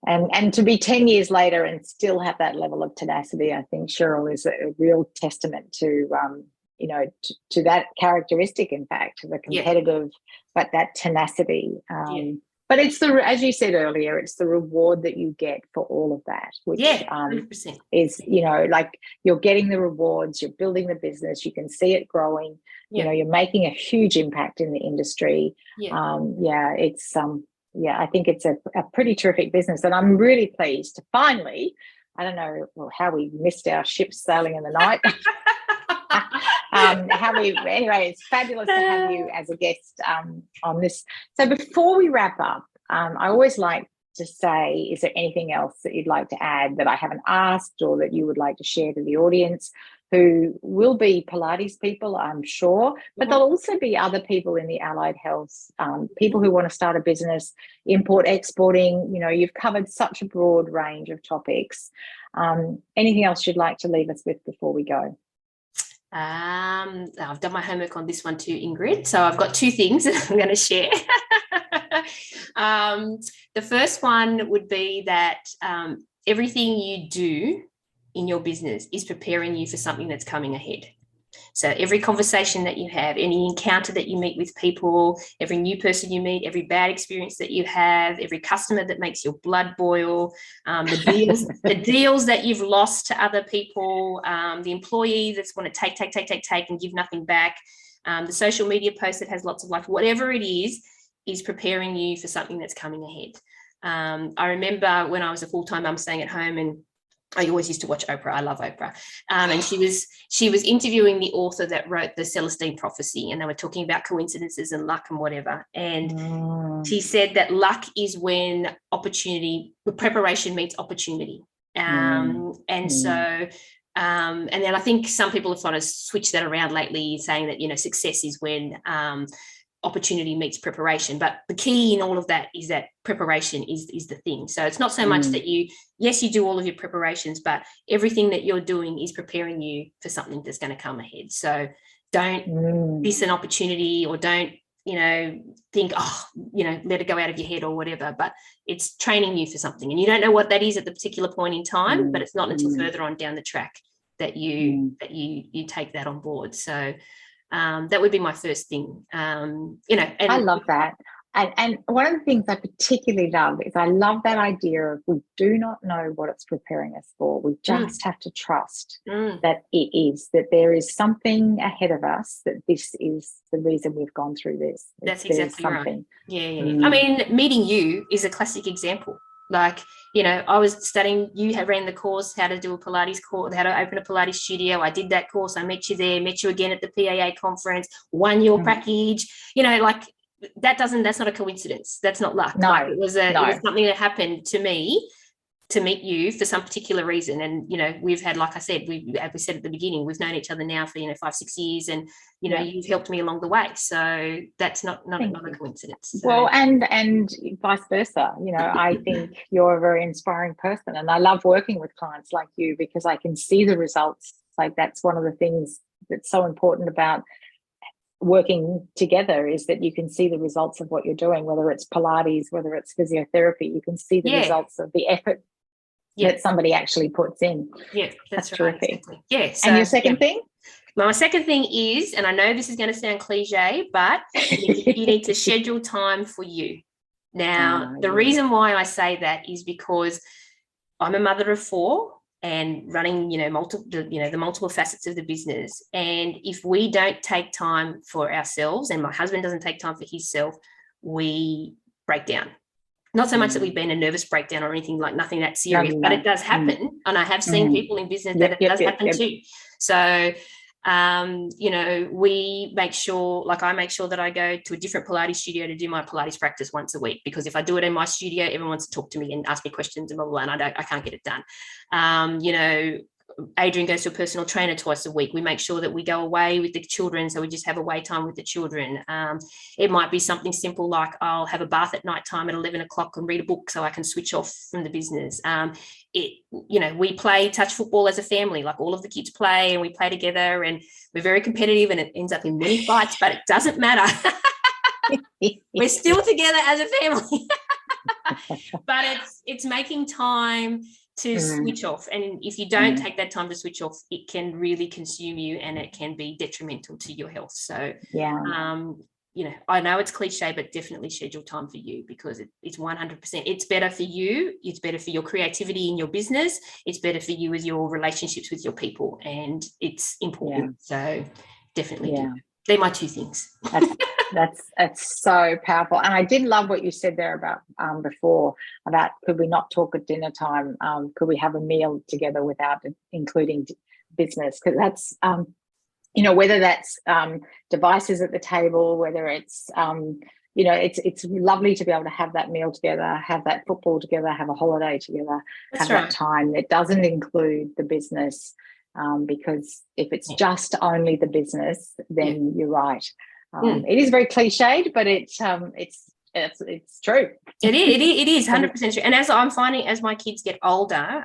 And to be 10 years later and still have that level of tenacity, I think Cheryl is a real testament to to that characteristic, in fact, the competitive, but that tenacity. But it's as you said earlier, it's the reward that you get for all of that, which 100%. is, like you're getting the rewards, you're building the business, you can see it growing, you're making a huge impact in the industry. I think it's a pretty terrific business, and I'm really pleased to finally, I don't know how we missed our ships sailing in the night. Anyway, it's fabulous to have you as a guest on this. So before we wrap up, I always like to say, is there anything else that you'd like to add that I haven't asked, or that you would like to share to the audience, who will be Pilates people, I'm sure, but there'll also be other people in the allied health, people who want to start a business, import, exporting. You've covered such a broad range of topics. Anything else you'd like to leave us with before we go? I've done my homework on this one too, Ingrid. So I've got 2 things that I'm going to share. The first one would be that everything you do in your business is preparing you for something that's coming ahead. So every conversation that you have, any encounter that you meet with people, every new person you meet, every bad experience that you have, every customer that makes your blood boil, the deals that you've lost to other people, the employee that's want to take and give nothing back, the social media post that has lots of likes, whatever it is preparing you for something that's coming ahead. I remember when I was a full-time mum staying at home, and I always used to watch Oprah. I love Oprah. And she was interviewing the author that wrote the Celestine Prophecy, and they were talking about coincidences and luck and whatever. And she said that luck is when preparation meets opportunity. And then I think some people have kind of switched that around lately, saying that, success is when opportunity meets preparation. But the key in all of that is that preparation is the thing. So it's not so much that you do all of your preparations, but everything that you're doing is preparing you for something that's going to come ahead. So don't miss an opportunity, or don't think, let it go out of your head or whatever, but it's training you for something, and you don't know what that is at the particular point in time, but it's not until further on down the track that you take that on board. So that would be my first thing. And I love that. And one of the things I particularly love is I love that idea of we do not know what it's preparing us for. We just have to trust that that there is something ahead of us, that this is the reason we've gone through this. That's exactly right. Yeah. I mean, meeting you is a classic example. Like, I was studying, you had ran the course, how to do a Pilates course, how to open a Pilates studio. I did that course. I met you there, met you again at the PAA conference, won your package, that's not a coincidence. That's not luck. No, it was something that happened to me to meet you for some particular reason. And, we've had, like I said, as we said at the beginning, we've known each other now for, 5-6 years, and, you've helped me along the way. So that's not a coincidence. So. Well, and vice versa. I think you're a very inspiring person, and I love working with clients like you because I can see the results. Like, that's one of the things that's so important about working together, is that you can see the results of what you're doing, whether it's Pilates, whether it's physiotherapy. You can see the results of the effort that somebody actually puts in. Yeah, that's right, terrific. Exactly. Yeah. So, and your second thing? My second thing is, and I know this is going to sound cliche, but you need to schedule time for you. Now, the reason why I say that is because I'm a mother of 4 and running, the multiple facets of the business. And if we don't take time for ourselves, and my husband doesn't take time for himself, we break down. Not so much that we've been a nervous breakdown or anything, like nothing that serious, but it does happen. And I have seen people in business that it does happen too. So, we make sure, like I make sure that I go to a different Pilates studio to do my Pilates practice once a week, because if I do it in my studio, everyone wants to talk to me and ask me questions and blah, blah, blah, and I can't get it done. Adrian goes to a personal trainer twice a week. We make sure that we go away with the children, so we just have away time with the children. It might be something simple like I'll have a bath at night time at 11 o'clock and read a book so I can switch off from the business. We play touch football as a family, like all of the kids play, and we play together, and we're very competitive, and it ends up in many fights, but it doesn't matter. We're still together as a family. But it's making time to switch off, and if you don't take that time to switch off, it can really consume you, and it can be detrimental to your health. So I know it's cliche, but definitely schedule time for you, because it's 100%. It's better for you. It's better for your creativity in your business. It's better for you with your relationships with your people, and it's important. So definitely do. They're my 2 things. That's so powerful. And I did love what you said there about before, about could we not talk at dinner time? Could we have a meal together without including business? Because that's whether that's devices at the table, whether it's it's lovely to be able to have that meal together, have that football together, have a holiday together, that time that doesn't include the business. Because if it's just only the business, then you're right. It is very cliched, but it's true. It is 100% true. And as I'm finding, as my kids get older,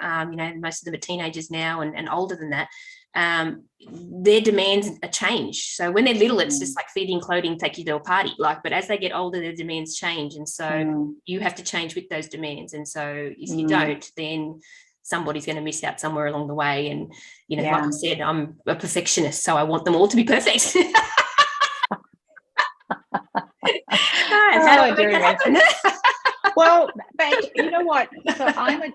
most of them are teenagers now and older than that, their demands are changed. So when they're little, it's just like feeding, clothing, take you to a party. But as they get older, their demands change, and so you have to change with those demands. And so if you don't, then somebody's going to miss out somewhere along the way. And like I said, I'm a perfectionist, so I want them all to be perfect. Well, but you know what? So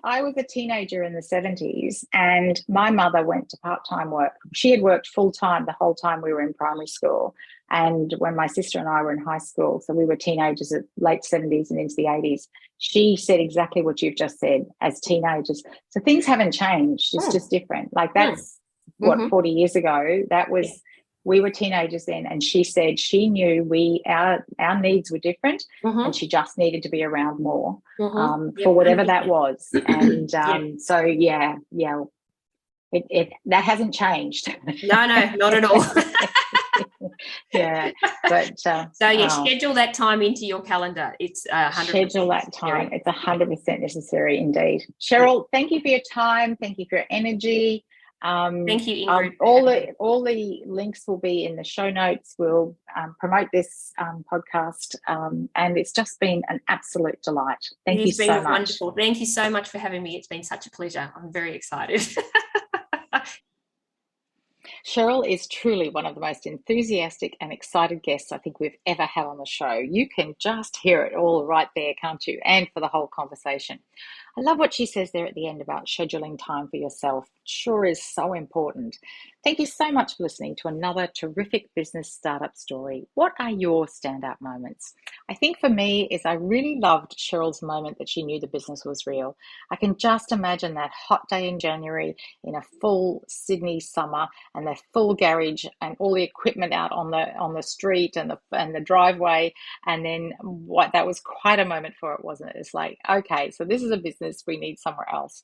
I was a teenager in the 70s, and my mother went to part-time work. She had worked full-time the whole time we were in primary school. And when my sister and I were in high school, so we were teenagers at late 70s and into the 80s, she said exactly what you've just said as teenagers. So things haven't changed. It's just different. Like that's 40 years ago, that was... We were teenagers then, and she said she knew our needs were different, and she just needed to be around more for whatever that was. And so it that hasn't changed. No, not at all. But schedule that time into your calendar. It's 100%. Schedule that time. It's 100% necessary indeed. Cheryl, thank you for your time. Thank you for your energy. Thank you, Ingrid. All the links will be in the show notes. We'll promote this podcast, and it's just been an absolute delight. Thank you so much. It's been wonderful. Thank you so much for having me. It's been such a pleasure. I'm very excited. Cheryl is truly one of the most enthusiastic and excited guests I think we've ever had on the show. You can just hear it all right there, can't you? And for the whole conversation. I love what she says there at the end about scheduling time for yourself. It sure is so important. Thank you so much for listening to another terrific business startup story. What are your standout moments? I think for me is I really loved Cheryl's moment that she knew the business was real. I can just imagine that hot day in January in a full Sydney summer and the full garage and all the equipment out on the street and the driveway. And then what that was quite a moment for it, wasn't it? It's like, okay, so this is a business, we need somewhere else.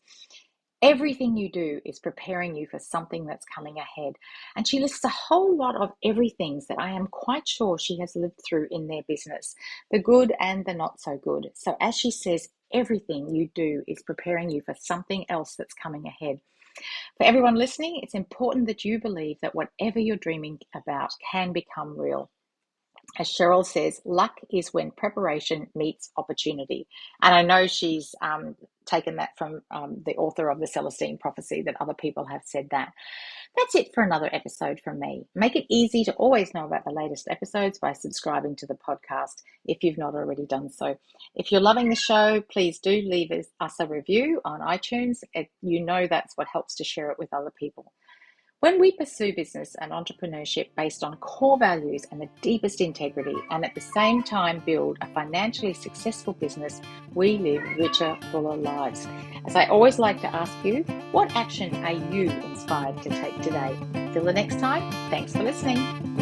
Everything you do is preparing you for something that's coming ahead. And she lists a whole lot of everythings that I am quite sure she has lived through in their business, the good and the not so good. So as she says, everything you do is preparing you for something else that's coming ahead. For everyone listening, it's important that you believe that whatever you're dreaming about can become real. As Cheryl says, luck is when preparation meets opportunity. And I know she's taken that from the author of the Celestine Prophecy, that other people have said that. That's it for another episode from me. Make it easy to always know about the latest episodes by subscribing to the podcast if you've not already done so. If you're loving the show, please do leave us a review on iTunes. You know that's what helps to share it with other people. When we pursue business and entrepreneurship based on core values and the deepest integrity, and at the same time build a financially successful business, we live richer, fuller lives. As I always like to ask you, what action are you inspired to take today? Till the next time, thanks for listening.